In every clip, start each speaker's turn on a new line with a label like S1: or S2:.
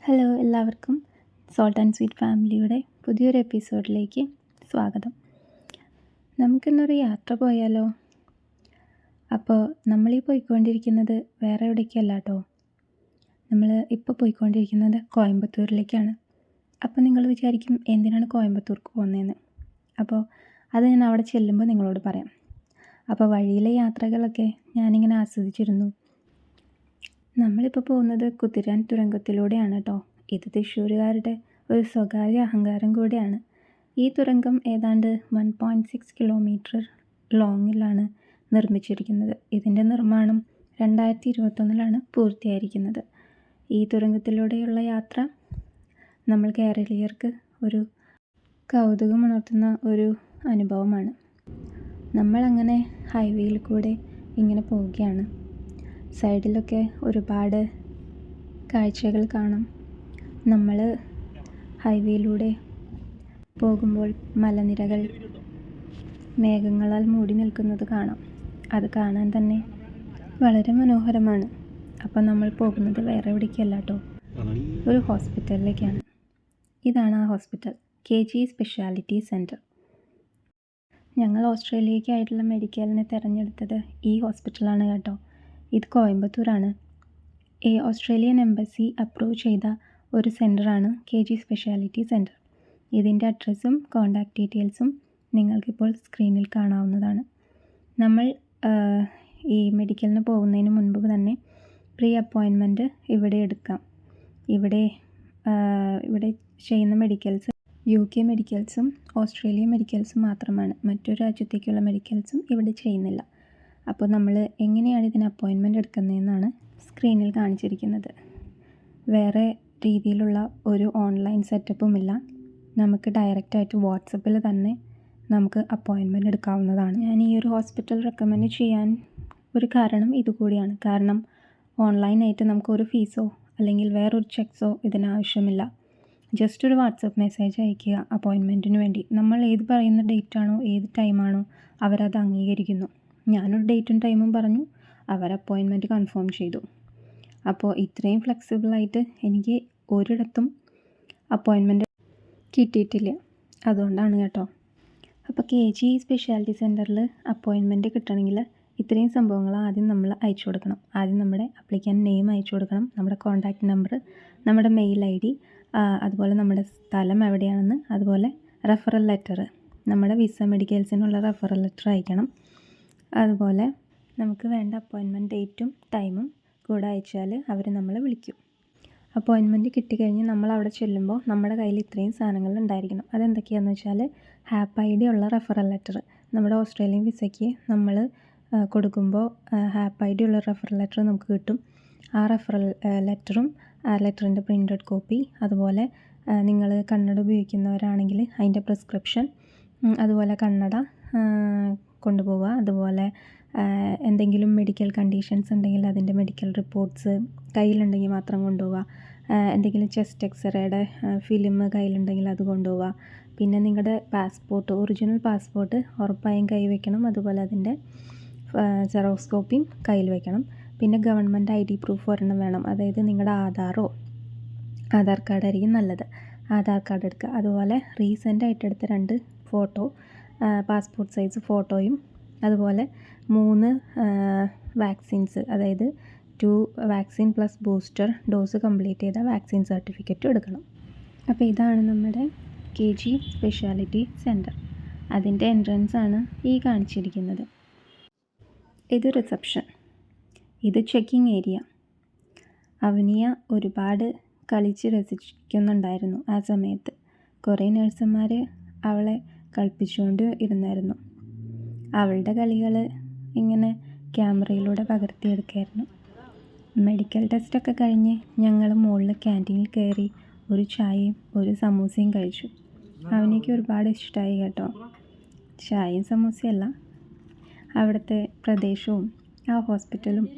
S1: Hello എല്ലാവർക്കും salt and sweet ഫാമിലിയുടെ പുതിയൊരു എപ്പിസോഡിലേക്ക് സ്വാഗതം. നമുക്കിന്നൊരു യാത്ര പോയാലോ? അപ്പോൾ നമ്മളീ പോയിക്കൊണ്ടിരിക്കുന്നത് വേറെ എവിടേക്കല്ല കേട്ടോ. നമ്മൾ ഇപ്പോൾ പോയിക്കൊണ്ടിരിക്കുന്നത് കോയമ്പത്തൂരിലേക്കാണ്. അപ്പോൾ നിങ്ങൾ വിചാരിക്കും എന്തിനാണ് കോയമ്പത്തൂർക്ക് പോകുന്നതെന്ന്. അപ്പോൾ അത് ഞാൻ അവിടെ ചെല്ലുമ്പോൾ നിങ്ങളോട് പറയാം. അപ്പോൾ വഴിയിലെ യാത്രകളൊക്കെ ഞാനിങ്ങനെ ആസ്വദിച്ചിരുന്നു. നമ്മളിപ്പോൾ പോകുന്നത് കുതിരാൻ തുരങ്കത്തിലൂടെയാണ് കേട്ടോ. ഇത് തൃശ്ശൂരുകാരുടെ ഒരു സ്വകാര്യ അഹങ്കാരം കൂടിയാണ്. ഈ തുരങ്കം ഏതാണ്ട് 1.6 കിലോമീറ്റർ ലോങ്ങിലാണ് നിർമ്മിച്ചിരിക്കുന്നത്. ഇതിൻ്റെ നിർമ്മാണം 2021 പൂർത്തിയായിരിക്കുന്നത്. ഈ തുരങ്കത്തിലൂടെയുള്ള യാത്ര നമ്മൾ കേരളീയർക്ക് ഒരു കൗതുകമുണർത്തുന്ന ഒരു അനുഭവമാണ്. നമ്മളങ്ങനെ ഹൈവേയിൽ കൂടെ ഇങ്ങനെ പോവുകയാണ്. സൈഡിലൊക്കെ ഒരുപാട് കാഴ്ചകൾ കാണാം. നമ്മൾ ഹൈവേയിലൂടെ പോകുമ്പോൾ മലനിരകൾ മേഘങ്ങളാൽ മൂടി നിൽക്കുന്നത് കാണാം. അത് കാണാൻ തന്നെ വളരെ മനോഹരമാണ്. അപ്പം നമ്മൾ പോകുന്നത് വേറെ എവിടേക്കല്ല കേട്ടോ, ഒരു ഹോസ്പിറ്റലിലേക്കാണ്. ഇതാണ് ആ ഹോസ്പിറ്റൽ, KG സ്പെഷ്യാലിറ്റി സെൻറ്റർ. ഞങ്ങൾ ഓസ്ട്രേലിയക്കായിട്ടുള്ള മെഡിക്കലിനെ തിരഞ്ഞെടുത്തത് ഈ ഹോസ്പിറ്റലാണ് കേട്ടോ. ഇത് കോയമ്പത്തൂരാണ്. ഓസ്ട്രേലിയൻ എംബസി അപ്രൂവ് ചെയ്ത ഒരു സെൻറ്ററാണ് KG സ്പെഷ്യാലിറ്റി സെൻറ്റർ. ഇതിൻ്റെ അഡ്രസ്സും കോൺടാക്റ്റ് ഡീറ്റെയിൽസും നിങ്ങൾക്കിപ്പോൾ സ്ക്രീനിൽ കാണാവുന്നതാണ്. നമ്മൾ ഈ മെഡിക്കലിന് പോകുന്നതിന് മുൻപ് തന്നെ പ്രീ അപ്പോയിൻമെൻറ്റ് ഇവിടെ എടുക്കാം. ഇവിടെ ചെയ്യുന്ന മെഡിക്കൽസ് UK മെഡിക്കൽസും ഓസ്ട്രേലിയ മെഡിക്കൽസും മാത്രമാണ്. മറ്റൊരു രാജ്യത്തേക്കുള്ള മെഡിക്കൽസും ഇവിടെ ചെയ്യുന്നില്ല. അപ്പോൾ നമ്മൾ എങ്ങനെയാണ് ഇതിന് അപ്പോയിൻമെൻറ്റ് എടുക്കുന്നതെന്നാണ് സ്ക്രീനിൽ കാണിച്ചിരിക്കുന്നത്. വേറെ രീതിയിലുള്ള ഒരു ഓൺലൈൻ സെറ്റപ്പുമില്ല. നമുക്ക് ഡയറക്റ്റായിട്ട് വാട്സപ്പിൽ തന്നെ നമുക്ക് അപ്പോയിൻമെൻറ്റ് എടുക്കാവുന്നതാണ്. ഞാൻ ഈ ഒരു ഹോസ്പിറ്റൽ റെക്കമെൻഡ് ചെയ്യാൻ ഒരു കാരണം ഇതുകൂടിയാണ്. കാരണം ഓൺലൈനായിട്ട് നമുക്കൊരു ഫീസോ അല്ലെങ്കിൽ വേറൊരു ചെക്സോ ഇതിനാവശ്യമില്ല. ജസ്റ്റ് ഒരു വാട്സപ്പ് മെസ്സേജ് അയയ്ക്കുക അപ്പോയിൻമെൻറ്റിന് വേണ്ടി. നമ്മൾ ഏത് പറയുന്ന ഡേറ്റാണോ ഏത് ടൈമാണോ അവരത് അംഗീകരിക്കുന്നു. ഞാനൊരു ഡേറ്റും ടൈമും പറഞ്ഞു, അവർ അപ്പോയിൻമെൻറ്റ് കൺഫേം ചെയ്തു. അപ്പോൾ ഇത്രയും ഫ്ലെക്സിബിളായിട്ട് എനിക്ക് ഒരിടത്തും അപ്പോയിൻമെൻറ്റ് കിട്ടിയിട്ടില്ല. അതുകൊണ്ടാണ് കേട്ടോ. അപ്പോൾ KG സ്പെഷ്യാലിറ്റി സെൻറ്ററിൽ അപ്പോയിൻമെൻറ്റ് കിട്ടണമെങ്കിൽ ഇത്രയും സംഭവങ്ങൾ ആദ്യം നമ്മൾ അയച്ചു കൊടുക്കണം. ആദ്യം നമ്മുടെ അപ്ലിക്കൻ്റ് നെയിം അയച്ചു കൊടുക്കണം, നമ്മുടെ കോൺടാക്റ്റ് നമ്പർ, നമ്മുടെ മെയിൽ ID, അതുപോലെ നമ്മുടെ സ്ഥലം എവിടെയാണെന്ന്, അതുപോലെ റെഫറൽ ലെറ്റർ, നമ്മുടെ വിസ മെഡിക്കൽസിനുള്ള റെഫറൽ ലെറ്റർ അയക്കണം. അതുപോലെ നമുക്ക് വേണ്ട അപ്പോയിൻമെൻറ്റ് ഡേറ്റും ടൈമും കൂടെ അയച്ചാൽ അവർ നമ്മളെ വിളിക്കും. അപ്പോയിൻമെൻറ്റ് കിട്ടിക്കഴിഞ്ഞ് നമ്മൾ അവിടെ ചെല്ലുമ്പോൾ നമ്മുടെ കയ്യിൽ ഇത്രയും സാധനങ്ങൾ ഉണ്ടായിരിക്കണം. അതെന്തൊക്കെയാണെന്ന് വെച്ചാൽ ഹാപ്പ് ID ഉള്ള റെഫറൽ ലെറ്റർ. നമ്മുടെ ഓസ്ട്രേലിയൻ വിസയ്ക്ക് നമ്മൾ കൊടുക്കുമ്പോൾ ഹാപ്പ് ID ഉള്ള റെഫറൽ ലെറ്റർ നമുക്ക് കിട്ടും. ആ റെഫറൽ ലെറ്ററും ആ ലെറ്ററിൻ്റെ പ്രിൻ്റഡ് കോപ്പി, അതുപോലെ നിങ്ങൾ കന്നഡ ഉപയോഗിക്കുന്നവരാണെങ്കിൽ അതിൻ്റെ പ്രിസ്ക്രിപ്ഷൻ, അതുപോലെ കന്നഡ കൊണ്ടുപോവുക. അതുപോലെ എന്തെങ്കിലും മെഡിക്കൽ കണ്ടീഷൻസ് ഉണ്ടെങ്കിൽ അതിൻ്റെ മെഡിക്കൽ റിപ്പോർട്ട്സ് കയ്യിലുണ്ടെങ്കിൽ മാത്രം കൊണ്ടുപോവുക. എന്തെങ്കിലും ചെസ്റ്റ് എക്സ്റേയുടെ ഫിലിം കയ്യിലുണ്ടെങ്കിൽ അത് കൊണ്ടുപോവുക. പിന്നെ നിങ്ങളുടെ പാസ്പോർട്ട്, ഒറിജിനൽ പാസ്പോർട്ട് ഉറപ്പായും കയ്യിൽ വെക്കണം. അതുപോലെ അതിൻ്റെ സെറോക്സ് കോപ്പിയും കയ്യിൽ വെക്കണം. പിന്നെ ഗവൺമെൻറ് ID പ്രൂഫ് ഒരെണ്ണം വേണം. അതായത് നിങ്ങളുടെ ആധാർ കാർഡായിരിക്കും നല്ലത്. ആധാർ കാർഡ് എടുക്കുക. അതുപോലെ റീസെൻ്റ് ആയിട്ട് എടുത്ത 2 ഫോട്ടോ, പാസ്പോർട്ട് സൈസ് ഫോട്ടോയും, അതുപോലെ 3 വാക്സിൻസ്, അതായത് 2 vaccine plus booster dose complete ചെയ്ത വാക്സിൻ സർട്ടിഫിക്കറ്റും എടുക്കണം. അപ്പോൾ ഇതാണ് നമ്മുടെ KG സ്പെഷ്യാലിറ്റി സെൻറ്റർ. അതിൻ്റെ എൻട്രൻസ് ആണ് ഈ കാണിച്ചിരിക്കുന്നത്. ഇത് റിസപ്ഷൻ, ഇത് ചെക്കിംഗ് ഏരിയ. അവനിയ ഒരുപാട് കളിച്ച് രസിക്കുന്നുണ്ടായിരുന്നു ആ സമയത്ത്. കുറേ നഴ്സുമാർ അവളെ കളിപ്പിച്ചുകൊണ്ട് ഇരുന്നായിരുന്നു. അവളുടെ കളികൾ ഇങ്ങനെ ക്യാമറയിലൂടെ പകർത്തിയെടുക്കായിരുന്നു. മെഡിക്കൽ ടെസ്റ്റൊക്കെ കഴിഞ്ഞ് ഞങ്ങൾ മുകളിൽ ക്യാൻറ്റീനിൽ കയറി ഒരു ചായയും ഒരു സമൂസയും കഴിച്ചു. അവനിക്ക് ഒരുപാട് ഇഷ്ടമായി കേട്ടോ. ചായയും സമൂസയല്ല, അവിടുത്തെ പ്രദേശവും ആ ഹോസ്പിറ്റലും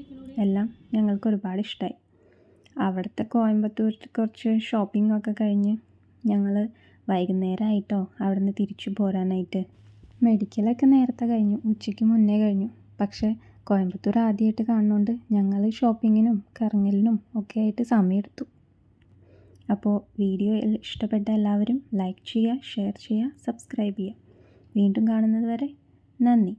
S1: എല്ലാം ഞങ്ങൾക്ക് ഒരുപാട് ഇഷ്ടമായി. അവിടുത്തെ കോയമ്പത്തൂരിൽ കുറച്ച് ഷോപ്പിംഗ് ഒക്കെ കഴിഞ്ഞ് ഞങ്ങൾ വൈകുന്നേരമായിട്ടോ അവിടെ നിന്ന് തിരിച്ചു പോരാനായിട്ട്. മെഡിക്കലൊക്കെ നേരത്തെ കഴിഞ്ഞു, ഉച്ചയ്ക്ക് മുന്നേ കഴിഞ്ഞു. പക്ഷേ കോയമ്പത്തൂർ ആദ്യമായിട്ട് കാണുന്നതുകൊണ്ട് ഞങ്ങൾ ഷോപ്പിങ്ങിനും കറങ്ങലിനും ഒക്കെ ആയിട്ട് സമയമെടുത്തു. അപ്പോൾ വീഡിയോ ഇഷ്ടപ്പെട്ട എല്ലാവരും ലൈക്ക് ചെയ്യുക, ഷെയർ ചെയ്യുക, സബ്സ്ക്രൈബ് ചെയ്യുക. വീണ്ടും കാണുന്നത് വരെ നന്ദി.